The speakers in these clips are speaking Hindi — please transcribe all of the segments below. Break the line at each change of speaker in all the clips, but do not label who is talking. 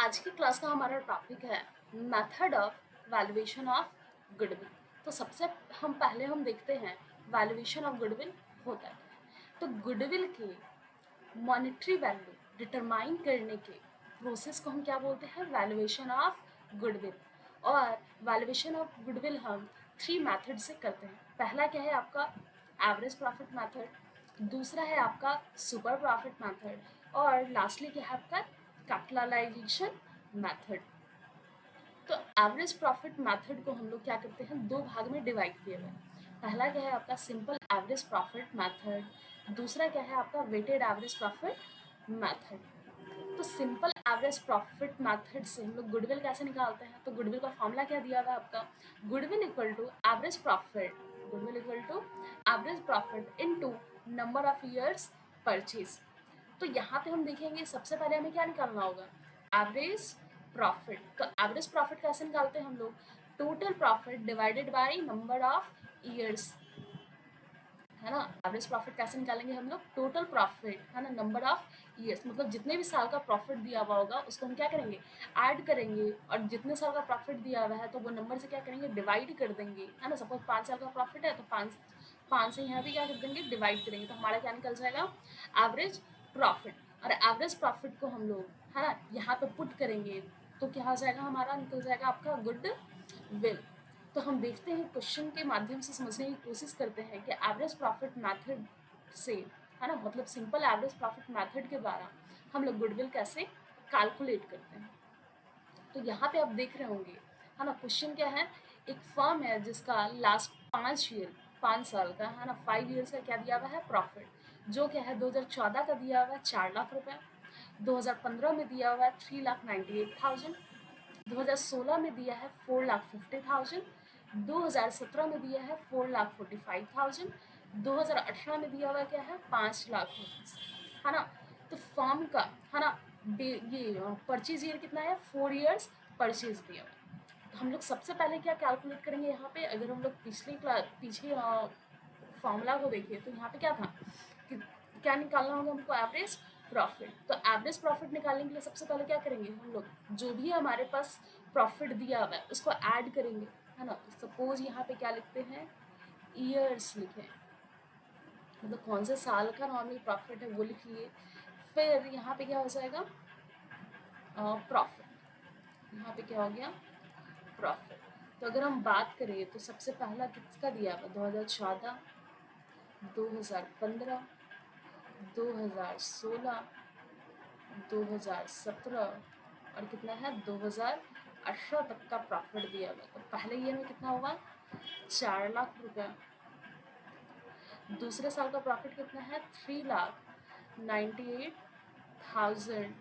आज की क्लास का हमारा टॉपिक है method of valuation of goodwill. तो सबसे हम देखते हैं वैल्यूएशन ऑफ गुडविल होता है। तो गुडविल के मॉनेटरी वैल्यू डिटरमाइन करने के प्रोसेस को हम क्या बोलते हैं? Valuation of goodwill. और वैल्यूएशन ऑफ गुडविल हम 3 मेथड से करते हैं। पहला क्या है आपका एवरेज प्रॉफिट मेथड, दूसरा है आपका सुपर प्रॉफिट मेथड और लास्टली क्या है आपका कैपिटलाइजेशन मेथड। तो एवरेज प्रॉफिट मेथड को हम लोग क्या करते हैं, 2 भाग में डिवाइड किए हुए हैं। पहला क्या है आपका सिंपल एवरेज प्रॉफिट मेथड, दूसरा क्या है आपका वेटेड एवरेज प्रॉफिट मेथड। तो सिंपल एवरेज प्रॉफिट मेथड से हम लोग गुडविल कैसे निकालते हैं? तो गुडविल का फॉर्मूला क्या दिया हुआ है आपका? Goodwill equal to average profit, goodwill equal to average profit into number of years purchase. तो यहाँ पे हम देखेंगे सबसे पहले हमें क्या निकालना होगा? Average profit. तो एवरेज प्रॉफिट कैसे निकालते हैं हम लोग? Total profit divided by number of years, है ना। एवरेज प्रॉफिट कैसे निकालेंगे हम लोग? टोटल प्रॉफिट, है ना, नंबर ऑफ ईयर्स, मतलब जितने भी साल का प्रॉफिट दिया हुआ होगा उसको हम क्या करेंगे? ऐड करेंगे, और जितने साल का प्रॉफिट दिया हुआ है तो वो नंबर से क्या करेंगे? डिवाइड कर देंगे, है ना। सपोज 5 साल का प्रॉफिट है तो 5 से यहाँ भी क्या कर देंगे? डिवाइड करेंगे, तो हमारा क्या निकल जाएगा? Average profit. और एवरेज प्रॉफिट को हम लोग, है ना, यहाँ पे पुट करेंगे तो क्या हो जाएगा? हमारा निकल जाएगा आपका गुड विल। तो हम देखते हैं क्वेश्चन के माध्यम से समझने की कोशिश करते हैं कि एवरेज प्रॉफिट मेथड से, है ना, मतलब सिंपल एवरेज प्रॉफिट मेथड के द्वारा हम लोग गुडविल कैसे कैलकुलेट करते हैं। तो यहाँ पे आप देख रहे होंगे, है ना, क्वेश्चन क्या है? एक फर्म है जिसका लास्ट 5 साल का, है ना, 5 ईयर्स का क्या दिया हुआ है? प्रॉफिट, जो क्या है 2014 का दिया हुआ है 4 लाख रुपए, 2015 में दिया हुआ है 3,98,000, 2016 में दिया है 4,50,000, 2017 में दिया है 4,45,000, 2018 में दिया हुआ क्या है? 5 लाख रुपीज, है ना। तो फॉर्म का, है ना, ये परचेज ईयर कितना है? 4 ईयर्स परचेज दिया हुआ है। तो हम लोग सबसे पहले क्या कैलकुलेट करेंगे यहाँ पे? अगर हम लोग पीछे फॉर्मूला को देखिए तो यहाँ पे क्या था कि क्या निकालना होगा हमको? Average profit. तो एवरेज प्रॉफिट निकालने के लिए सबसे पहले क्या करेंगे हम लोग? जो भी हमारे पास प्रॉफिट दिया हुआ है उसको ऐड करेंगे, है ना। सपोज यहाँ पे क्या लिखते हैं? ईयर्स लिखे, मतलब कौन से साल का नॉर्मल प्रॉफिट है वो लिख लिए। फिर यहाँ पे क्या हो जाएगा? प्रॉफिट। यहाँ पे क्या हो गया? प्रॉफिट। तो अगर हम बात करें तो सबसे पहला किसका दिया हुआ? 2014, 2015, 2016, 2017 और कितना है? 2018 तक का प्रॉफिट दिया हुआ। तो पहले ईयर में कितना हुआ? 4 लाख रुपए। दूसरे साल का प्रॉफिट कितना है? 3,98,000।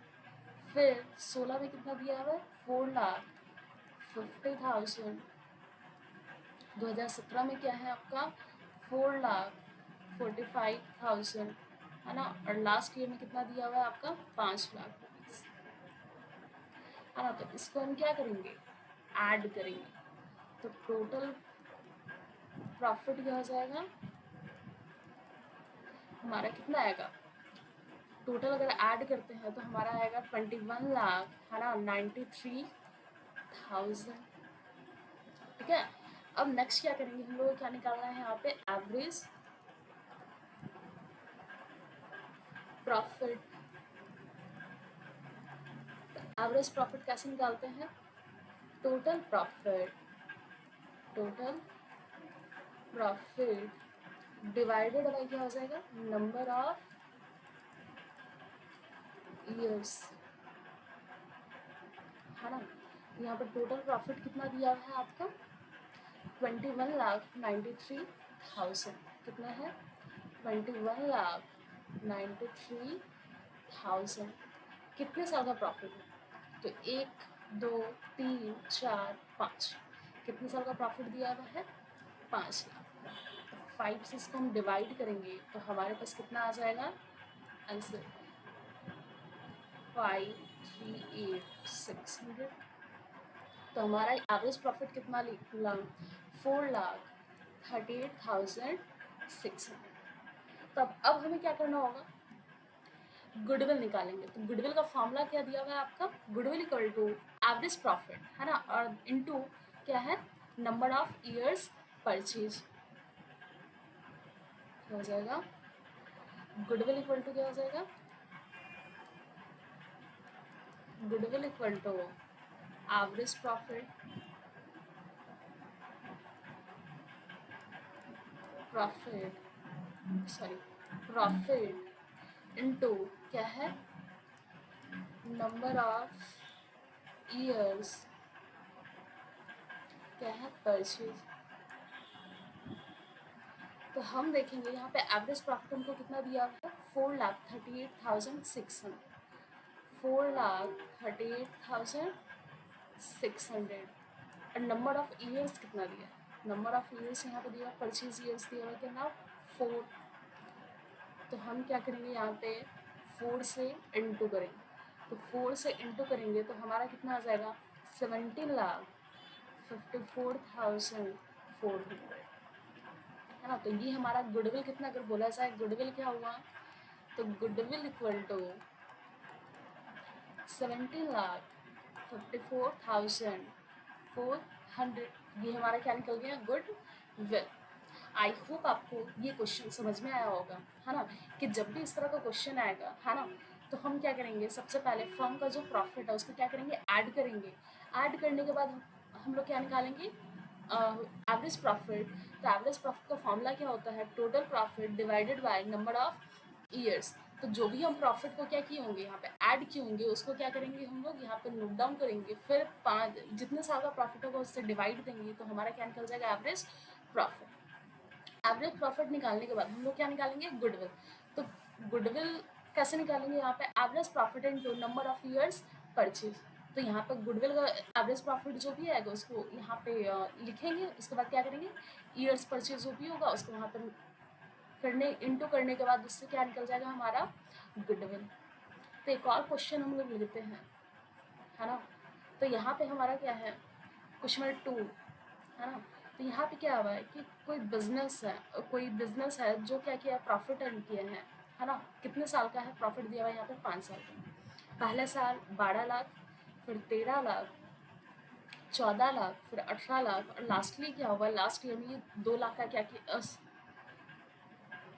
फिर 16 में कितना दिया हुआ है? 4,50,000। 2017 में क्या है आपका? 4,45,000, है ना। और लास्ट ईयर में कितना दिया हुआ है आपका? 5 लाख रुपीज, है ना। तो इसको हम क्या करेंगे? ऐड करेंगे। तो टोटल प्रॉफिट क्या हो जाएगा हमारा? कितना आएगा टोटल? अगर ऐड करते हैं तो हमारा आएगा 21 लाख, है ना, 93,000। ठीक है। अब नेक्स्ट क्या करेंगे हम लोग? क्या निकालना है यहाँ पे? Average profit. एवरेज प्रॉफिट कैसे निकालते हैं? Total profit, total profit divided by क्या हो जाएगा? नंबर ऑफ ईयर्स, है ना। यहाँ पर टोटल प्रॉफिट कितना दिया हुआ है आपका? 21,93,000। कितना है? 21,93,000। कितने साल का प्रॉफिट है? तो 1, 2, 3, 4, 5, कितने साल का प्रॉफिट दिया हुआ है? 5 लाख। 5 से इसको हम डिवाइड करेंगे तो हमारे पास कितना आ जाएगा आंसर? 5,38,600। तो हमारा एवरेज प्रॉफिट कितना निकला? 4,38,600। तब अब हमें क्या करना होगा? गुडविल निकालेंगे तो गुडविल का फॉर्मूला क्या दिया हुआ है आपका, goodwill equal to average profit, है ना, और इनटू क्या है, नंबर ऑफ ईयर्स परचेज। क्या हो जाएगा, गुडविल इक्वल टू क्या हो जाएगा, goodwill equal to average profit, profit into क्या है, नंबर ऑफ ईयर्स क्या है, परचेज। तो हम देखेंगे यहाँ पे एवरेज प्रॉफिट हमको कितना दिया हुआ है, 4,38,600, 4,38,600, और नंबर ऑफ ईयर्स कितना दिया है, नंबर ऑफ ईयर्स यहाँ पे दिया, परचेज ईयर्स दिया हुआ कितना, 4। तो हम क्या करेंगे यहाँ पे 4 से इंटू करेंगे, तो 4 से इंटू करेंगे तो हमारा कितना आ जाएगा, 17,54,400, है ना। तो ये हमारा गुडविल कितना, अगर बोला जाए गुडविल क्या हुआ, तो गुडविल इक्वल टू 17,54,400, ये हमारा क्या निकल गया, गुडविल। आई होप आपको ये क्वेश्चन समझ में आया होगा, है ना, कि जब भी इस तरह का क्वेश्चन आएगा, है ना, तो हम क्या करेंगे, सबसे पहले फर्म का जो प्रॉफिट है उसको क्या करेंगे, ऐड करेंगे। ऐड करने के बाद हम लोग क्या निकालेंगे, एवरेज प्रॉफिट। तो एवरेज प्रॉफिट का फॉर्मूला क्या होता है, total profit divided by number of years. तो जो भी हम प्रॉफिट को क्या किए होंगे, यहाँ पे ऐड किए होंगे, उसको क्या करेंगे हम लोग यहाँ पे नोट डाउन करेंगे, फिर 5 जितने साल का प्रॉफिट होगा उससे डिवाइड देंगे, तो हमारा क्या निकल जाएगा, एवरेज प्रॉफिट। एवरेज प्रॉफिट निकालने के बाद हम लोग क्या निकालेंगे, गुडविल। तो गुडविल कैसे निकालेंगे, यहाँ पे average profit into number of years purchase. तो यहाँ पे गुडविल का एवरेज प्रॉफिट जो भी आएगा उसको यहाँ पे लिखेंगे, उसके बाद क्या करेंगे, ईयर्स परचेज जो भी होगा उसको वहाँ पर करने, इनटू करने के बाद उससे क्या निकल जाएगा हमारा, गुडविल। तो एक और क्वेश्चन हम लोग लेते हैं, है ना। तो यहाँ पे हमारा क्या है, क्वेश्चन नंबर 2, है ना। तो यहाँ पे क्या हुआ है कि कोई बिजनेस है जो क्या किया, प्रॉफिट अर्न किया है ना। कितने साल का है प्रॉफिट दिया हुआ है यहाँ पे, 5 साल का। पहले साल 12 लाख, फिर 13 लाख, 14 लाख, फिर 18 लाख, और लास्टली क्या हुआ, लास्ट ईयर में ये 2 लाख का क्या किया,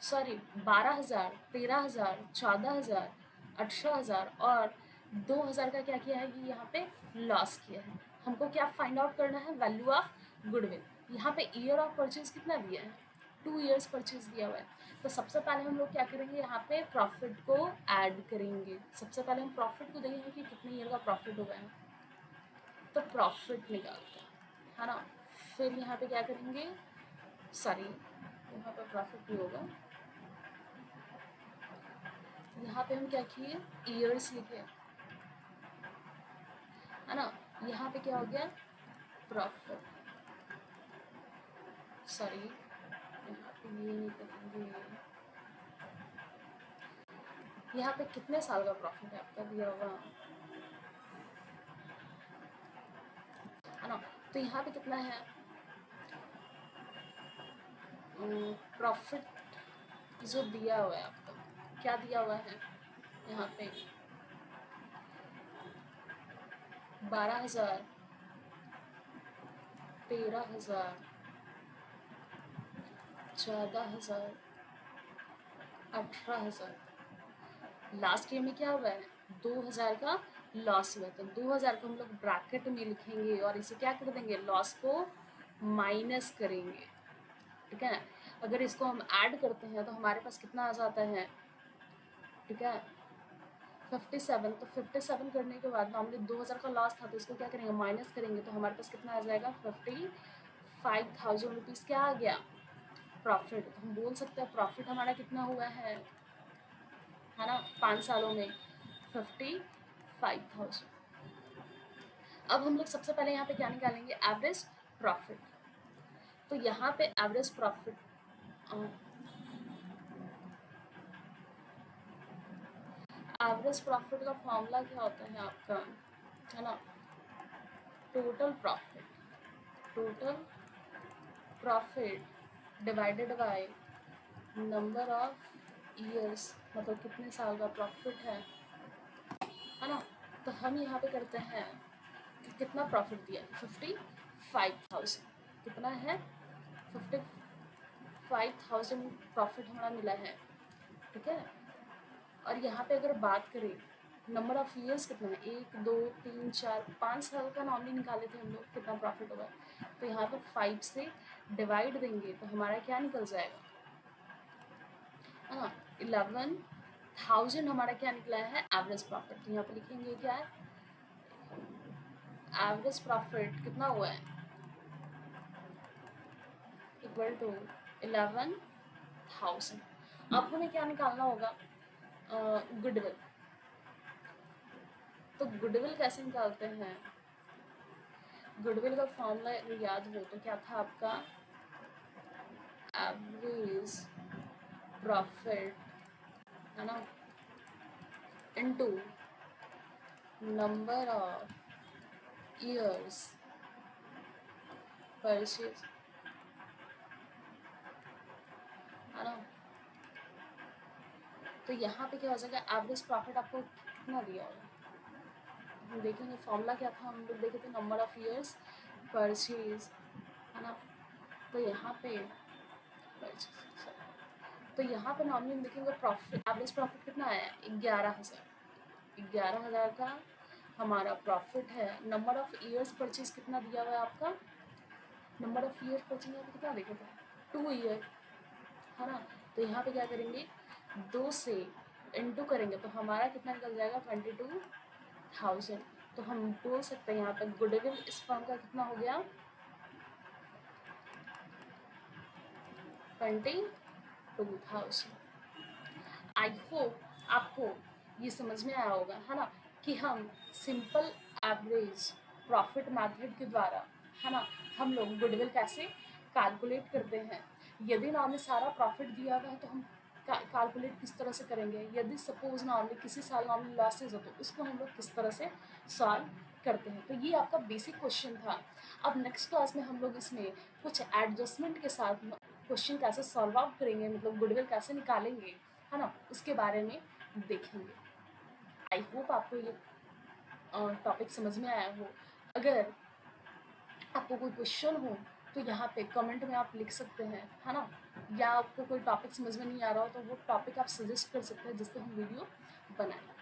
सॉरी 12,000, 13,000, 14,000, 18,000 और 2,000 का क्या किया है, ये यहाँ पे लॉस किया है। हमको क्या फाइंड आउट करना है, वैल्यू ऑफ गुडविल। यहाँ पे ईयर ऑफ परचेज कितना दिया है, 2 ईयर्स परचेज दिया हुआ है। तो सबसे पहले हम लोग क्या करेंगे, यहाँ पे प्रॉफिट को ऐड करेंगे। सबसे पहले हम प्रॉफिट को देखेंगे कि कितने ईयर का प्रॉफिट हुआ है, तो प्रॉफिट निकालते हैं, है ना। फिर यहाँ पे क्या करेंगे, सॉरी यहाँ पे प्रॉफिट भी होगा, यहाँ पे हम क्या किए, ईयर्स लिखे, है ना। यहाँ पे क्या हो गया, प्रॉफिट, सॉरी यहाँ पे ये नहीं करेंगे, यहाँ पे कितने साल का प्रॉफिट है आपका दिया हुआ, है ना। तो यहाँ पे कितना है, प्रॉफिट जो दिया हुआ है आपका, क्या दिया हुआ है यहाँ पे, 12,000, 13,000, 14,000, 18,000। लास्ट ईयर में क्या हुआ है, 2,000 का लॉस हुआ, तो 2,000 को हम लोग ब्रैकेट में लिखेंगे और इसे क्या कर देंगे, लॉस को माइनस करेंगे, ठीक है। अगर इसको हम ऐड करते हैं तो हमारे पास कितना आ जाता है, ठीक है, 57। तो 57 करने के बाद हमने 2,000 का लॉस था, तो इसको क्या करेंगे, माइनस करेंगे, तो हमारे पास कितना आ जाएगा, 55,000 रुपीज़ क्या आ गया, प्रॉफिट। तो हम बोल सकते हैं प्रॉफिट हमारा कितना हुआ है ना, 5 सालों में 55,000। अब हम लोग सबसे पहले यहाँ पे क्या निकालेंगे, एवरेज प्रॉफिट। तो यहाँ पे एवरेज प्रॉफिट, एवरेज प्रॉफिट का फॉर्मूला क्या होता है आपका, है ना, total profit, total profit divided by number of years मतलब कितने साल का प्रॉफिट है ना। तो हम यहाँ पे करते हैं कि कितना प्रॉफिट दिया, 55,000 कितना है, 55,000 प्रॉफिट हमारा मिला है, ठीक है। और यहाँ पे अगर बात करें नंबर ऑफ ईयर्स कितना है, 1 2 3 4 5 साल का नॉर्मली निकाले थे हम लोग, कितना प्रॉफिट होगा। तो यहाँ पर 5 से डिवाइड देंगे तो हमारा क्या निकल जाएगा, है ना, 11,000 हमारा क्या निकला है एवरेज प्रॉफिट। तो यहाँ पर लिखेंगे क्या है, एवरेज प्रॉफिट कितना हुआ है, इक्वल टू 11,000। अब हमें क्या निकालना होगा, गुडविल। तो गुडविल कैसे निकालते हैं, गुडविल का फॉर्मूला याद हो तो क्या था आपका, एवरेज प्रॉफिट, है ना, into number of years purchase, है ना। तो यहाँ पे क्या हो जाएगा, एवरेज प्रॉफिट आपको कितना दिया होगा, हम देखेंगे फॉर्मूला क्या था, हम लोग देखे थे नंबर ऑफ ईयर्स परचेज, है ना। तो यहाँ पे तो यहाँ पे नॉर्मली हम देखेंगे प्रॉफिट, एवरेज प्रॉफिट कितना आया, 11,000 का हमारा प्रॉफिट है। नंबर ऑफ ईयर्स परचेज कितना दिया हुआ है आपका, नंबर ऑफ ईयर परचेज यहाँ पे कितना देखे थे, 2 ईयर, है ना। तो यहाँ पे क्या करेंगे, 2 से इंटू करेंगे तो हमारा कितना निकल जाएगा, 22,000। तो हम बोल सकते हैं यहाँ पे गुडविल इस फर्म का कितना हो गया, 22,000। आई होप आपको ये समझ में आया होगा, है ना, कि हम सिंपल एवरेज प्रॉफिट मेथड के द्वारा, है ना, हम लोग गुडविल कैसे कैलकुलेट करते हैं। यदि नॉर्मली सारा प्रॉफिट दिया हुआ है तो हम कैलकुलेट किस तरह से करेंगे, यदि सपोज नॉर्मली किसी साल नॉर्मली लॉसेज हो तो उसको हम लोग किस तरह से सॉल्व करते हैं। तो ये आपका बेसिक क्वेश्चन था। अब नेक्स्ट क्लास में हम लोग इसमें कुछ एडजस्टमेंट के साथ क्वेश्चन कैसे सॉल्व आउट करेंगे, मतलब गुडविल कैसे निकालेंगे, है ना, उसके बारे में देखेंगे। आई होप आपको ये टॉपिक समझ में आया हो। अगर आपको कोई क्वेश्चन हो तो यहाँ पे कमेंट में आप लिख सकते हैं, है ना, या आपको कोई टॉपिक समझ में नहीं आ रहा हो तो वो टॉपिक आप सजेस्ट कर सकते हैं जिस पर हम वीडियो बनाएं।